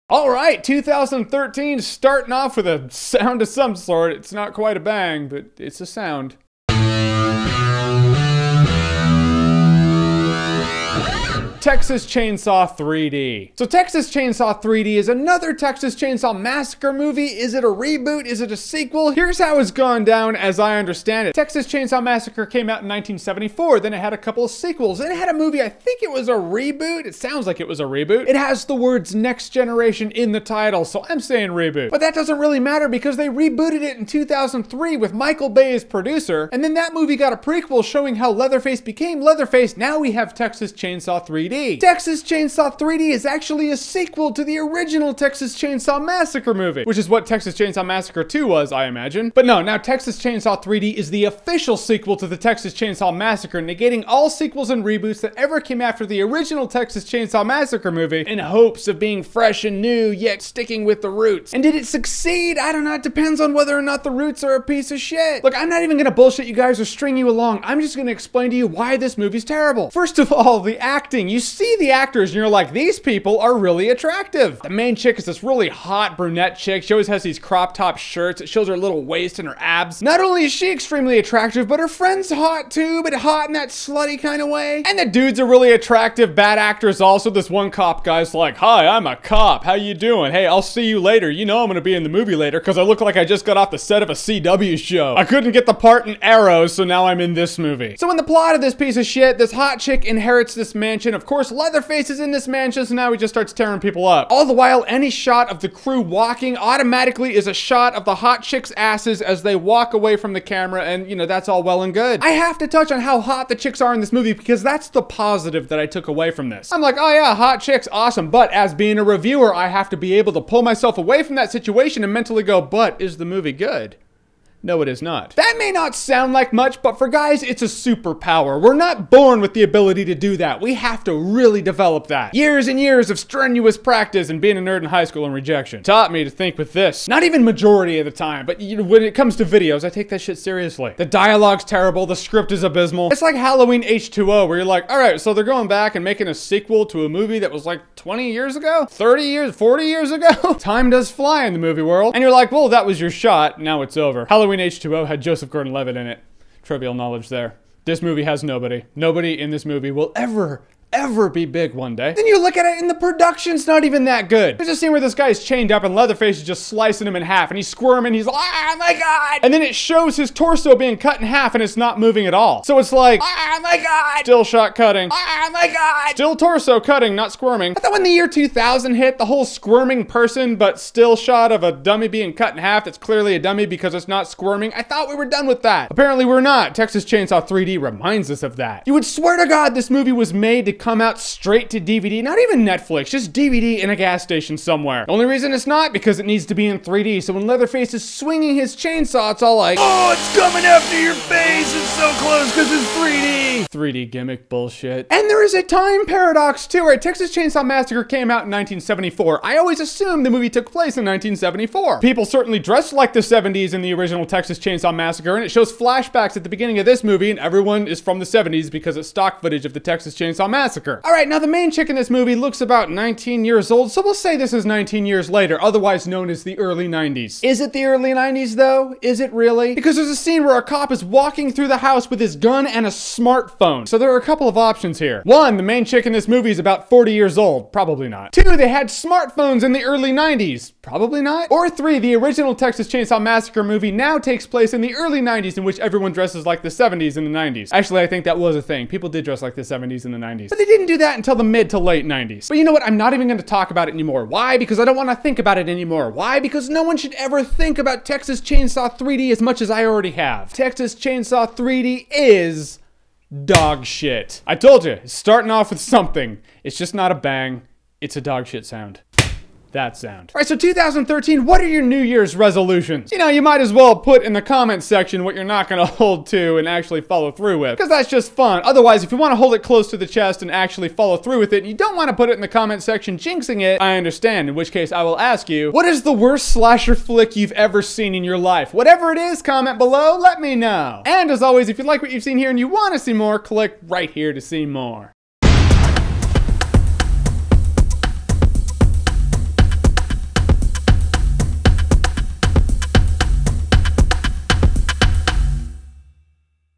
All right, 2013 starting off with a sound of some sort. It's not quite a bang, but it's a sound. Texas Chainsaw 3D. So Texas Chainsaw 3D is another Texas Chainsaw Massacre movie. Is it a reboot? Is it a sequel? Here's how it's gone down as I understand it. Texas Chainsaw Massacre came out in 1974, then it had a couple of sequels, then it had a movie, I think it was a reboot. It sounds like it was a reboot. It has the words Next Generation in the title, so I'm saying reboot. But that doesn't really matter because they rebooted it in 2003 with Michael Bay as producer, and then that movie got a prequel showing how Leatherface became Leatherface. Now we have Texas Chainsaw 3D. Texas Chainsaw 3D is actually a sequel to the original Texas Chainsaw Massacre movie, which is what Texas Chainsaw Massacre 2 was, I imagine. But no, now Texas Chainsaw 3D is the official sequel to the Texas Chainsaw Massacre, negating all sequels and reboots that ever came after the original Texas Chainsaw Massacre movie in hopes of being fresh and new, yet sticking with the roots. And did it succeed? I don't know. It depends on whether or not the roots are a piece of shit. Look, I'm not even gonna bullshit you guys or string you along. I'm just gonna explain to you why this movie's terrible. First of all, the acting. You see the actors and you're like, these people are really attractive. The main chick is this really hot brunette chick. She always has these crop top shirts. It shows her little waist and her abs. Not only is she extremely attractive, but her friend's hot too, but hot in that slutty kind of way. And the dudes are really attractive. Bad actors also. This one cop guy's like, hi, I'm a cop. How you doing? Hey, I'll see you later. You know I'm gonna be in the movie later because I look like I just got off the set of a CW show. I couldn't get the part in Arrow, so now I'm in this movie. So in the plot of this piece of shit, this hot chick inherits this mansion. Of course, Leatherface is in this mansion, so now he just starts tearing people up. All the while, any shot of the crew walking automatically is a shot of the hot chicks' asses as they walk away from the camera, and, you know, that's all well and good. I have to touch on how hot the chicks are in this movie because that's the positive that I took away from this. I'm like, oh yeah, hot chicks, awesome, but as being a reviewer, I have to be able to pull myself away from that situation and mentally go, but is the movie good? No, it is not. That may not sound like much, but for guys, it's a superpower. We're not born with the ability to do that. We have to really develop that. Years and years of strenuous practice and being a nerd in high school and rejection taught me to think with this. Not even majority of the time, but you know, when it comes to videos, I take that shit seriously. The dialogue's terrible, the script is abysmal. It's like Halloween H2O, where you're like, all right, so they're going back and making a sequel to a movie that was like 20 years ago? 30 years? 40 years ago? Time does fly in the movie world. And you're like, well, that was your shot, now it's over. Halloween H2O had Joseph Gordon-Levitt in it. Trivial knowledge there. This movie has nobody. Nobody in this movie will ever be big one day. Then you look at it and the production's not even that good. There's a scene where this guy's chained up and Leatherface is just slicing him in half and he's squirming, he's like, oh my god! And then it shows his torso being cut in half and it's not moving at all. So it's like, oh my god! Still shot cutting. Oh my god! Still torso cutting, not squirming. I thought when the year 2000 hit, the whole squirming person but still shot of a dummy being cut in half that's clearly a dummy because it's not squirming, I thought we were done with that. Apparently we're not. Texas Chainsaw 3D reminds us of that. You would swear to God this movie was made to come out straight to DVD, not even Netflix, just DVD in a gas station somewhere. The only reason it's not because it needs to be in 3D, so when Leatherface is swinging his chainsaw, it's all like, oh, it's coming after your face, it's so close because it's 3D. 3D gimmick bullshit. And there is a time paradox too, right? Texas Chainsaw Massacre came out in 1974. I always assumed the movie took place in 1974. People certainly dressed like the 70s in the original Texas Chainsaw Massacre, and it shows flashbacks at the beginning of this movie, and everyone is from the 70s because it's stock footage of the Texas Chainsaw Massacre. All right, now the main chick in this movie looks about 19 years old, so we'll say this is 19 years later, otherwise known as the early 90s. Is it the early 90s though? Is it really? Because there's a scene where a cop is walking through the house with his gun and a smartphone. So there are a couple of options here. One, the main chick in this movie is about 40 years old. Probably not. Two, they had smartphones in the early 90s. Probably not. Or three, the original Texas Chainsaw Massacre movie now takes place in the early 90s in which everyone dresses like the 70s and the 90s. Actually, I think that was a thing. People did dress like the 70s and the 90s. But they didn't do that until the mid to late 90s. But you know what? I'm not even going to talk about it anymore. Why? Because I don't want to think about it anymore. Why? Because no one should ever think about Texas Chainsaw 3D as much as I already have. Texas Chainsaw 3D is dog shit. I told you, it's starting off with something. It's just not a bang. It's a dog shit sound. That sound. All right, so 2013, what are your New Year's resolutions? You know, you might as well put in the comment section what you're not gonna hold to and actually follow through with, because that's just fun. Otherwise, if you want to hold it close to the chest and actually follow through with it, and you don't want to put it in the comment section jinxing it, I understand, in which case I will ask you, what is the worst slasher flick you've ever seen in your life? Whatever it is, comment below, let me know. And as always, if you like what you've seen here and you want to see more, click right here to see more.